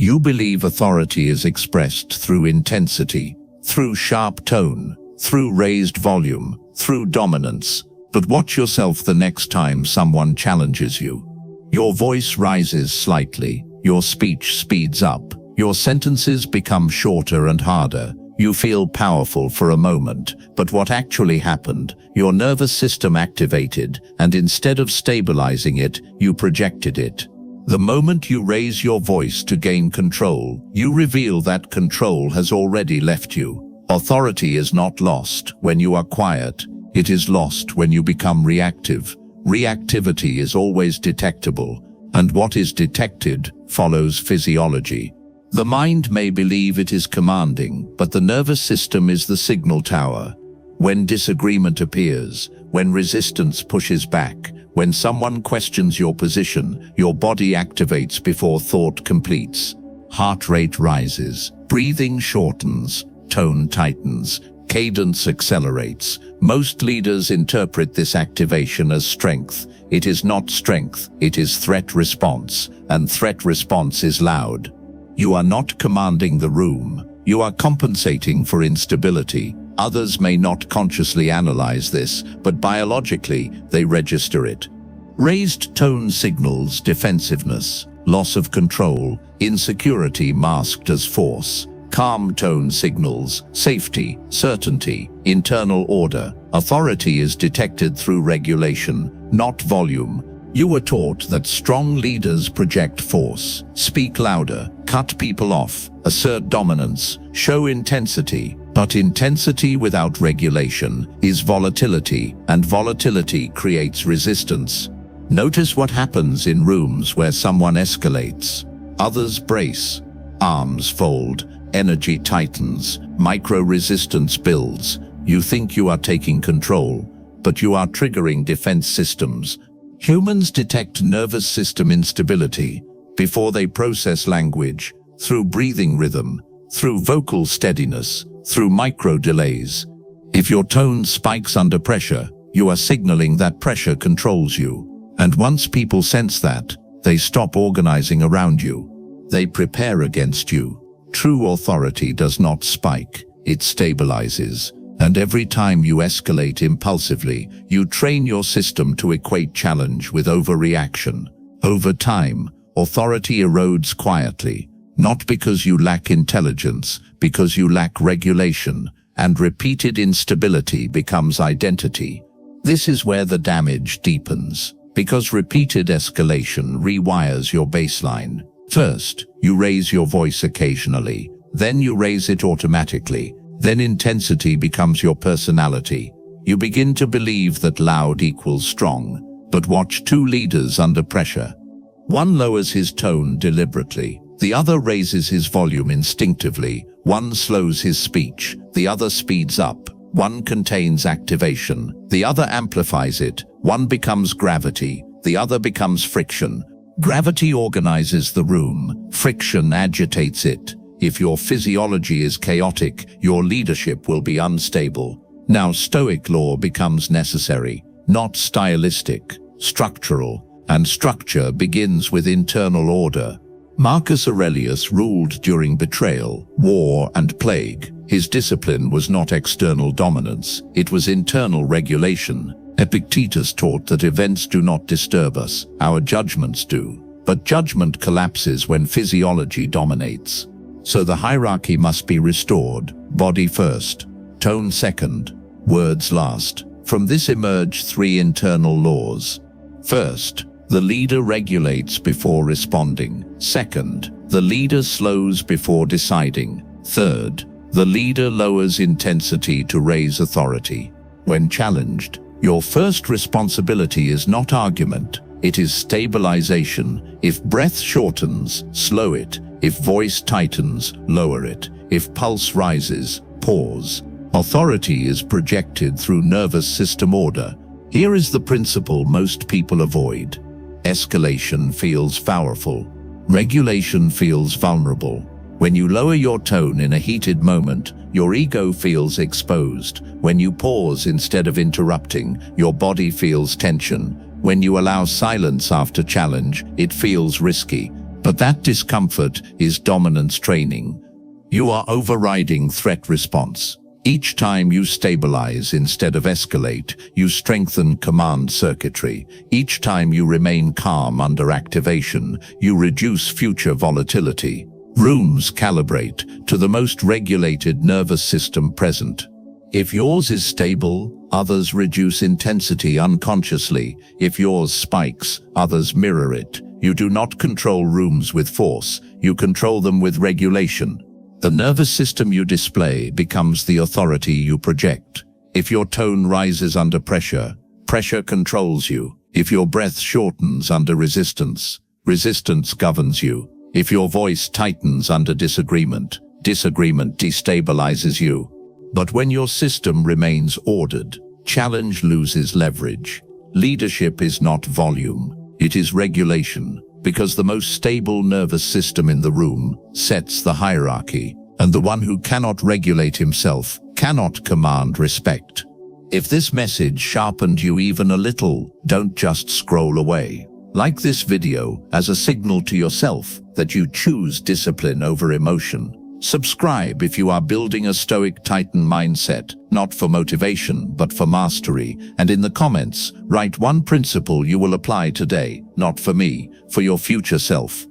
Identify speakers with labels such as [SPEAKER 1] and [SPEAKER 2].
[SPEAKER 1] You believe authority is expressed through intensity, through sharp tone, through raised volume, through dominance. But watch yourself the next time someone challenges you. Your voice rises slightly, your speech speeds up, your sentences become shorter and harder. You feel powerful for a moment, but what actually happened? Your nervous system activated, and instead of stabilizing it, you projected it. The moment you raise your voice to gain control, you reveal that control has already left you. Authority is not lost when you are quiet. It is lost when you become reactive. Reactivity is always detectable, and what is detected follows physiology. The mind may believe it is commanding, but the nervous system is the signal tower. When disagreement appears, when resistance pushes back, when someone questions your position, your body activates before thought completes. Heart rate rises, breathing shortens, tone tightens, cadence accelerates. Most leaders interpret this activation as strength. It is not strength, it is threat response, and threat response is loud. You are not commanding the room, you are compensating for instability. Others may not consciously analyze this, but biologically, they register it. Raised tone signals defensiveness, loss of control, insecurity masked as force. Calm tone signals safety, certainty, internal order. Authority is detected through regulation, not volume. You were taught that strong leaders project force, speak louder, cut people off, assert dominance, show intensity. But intensity without regulation is volatility, and volatility creates resistance. Notice what happens in rooms where someone escalates. Others brace, arms fold, energy tightens, micro-resistance builds. You think you are taking control, but you are triggering defense systems. Humans detect nervous system instability before they process language, through breathing rhythm, through vocal steadiness, through micro-delays. If your tone spikes under pressure, you are signaling that pressure controls you. And once people sense that, they stop organizing around you. They prepare against you. True authority does not spike, it stabilizes. And every time you escalate impulsively, you train your system to equate challenge with overreaction. Over time, authority erodes quietly, not because you lack intelligence, because you lack regulation, and repeated instability becomes identity. This is where the damage deepens, because repeated escalation rewires your baseline. First, you raise your voice occasionally, then you raise it automatically. Then intensity becomes your personality. You begin to believe that loud equals strong. But watch two leaders under pressure. One lowers his tone deliberately. The other raises his volume instinctively. One slows his speech. The other speeds up. One contains activation. The other amplifies it. One becomes gravity. The other becomes friction. Gravity organizes the room. Friction agitates it. If your physiology is chaotic, your leadership will be unstable. Now Stoic law becomes necessary, not stylistic, structural, and structure begins with internal order. Marcus Aurelius ruled during betrayal, war, and plague. His discipline was not external dominance, it was internal regulation. Epictetus taught that events do not disturb us, our judgments do. But judgment collapses when physiology dominates. So the hierarchy must be restored, body first, tone second, words last. From this emerge three internal laws. First, the leader regulates before responding. Second, the leader slows before deciding. Third, the leader lowers intensity to raise authority. When challenged, your first responsibility is not argument, it is stabilization. If breath shortens, slow it. If voice tightens, lower it. If pulse rises, pause. Authority is projected through nervous system order. Here is the principle most people avoid. Escalation feels powerful. Regulation feels vulnerable. When you lower your tone in a heated moment, your ego feels exposed. When you pause instead of interrupting, your body feels tension. When you allow silence after challenge, it feels risky. But that discomfort is dominance training. You are overriding threat response. Each time you stabilize instead of escalate, you strengthen command circuitry. Each time you remain calm under activation, you reduce future volatility. Rooms calibrate to the most regulated nervous system present. If yours is stable, others reduce intensity unconsciously. If yours spikes, others mirror it. You do not control rooms with force, you control them with regulation. The nervous system you display becomes the authority you project. If your tone rises under pressure, pressure controls you. If your breath shortens under resistance, resistance governs you. If your voice tightens under disagreement, disagreement destabilizes you. But when your system remains ordered, challenge loses leverage. Leadership is not volume, it is regulation. Because the most stable nervous system in the room sets the hierarchy, and the one who cannot regulate himself cannot command respect. If this message sharpened you even a little, don't just scroll away. Like this video as a signal to yourself that you choose discipline over emotion. Subscribe if you are building a Stoic Titan mindset, not for motivation, but for mastery. And in the comments, write one principle you will apply today, not for me, for your future self.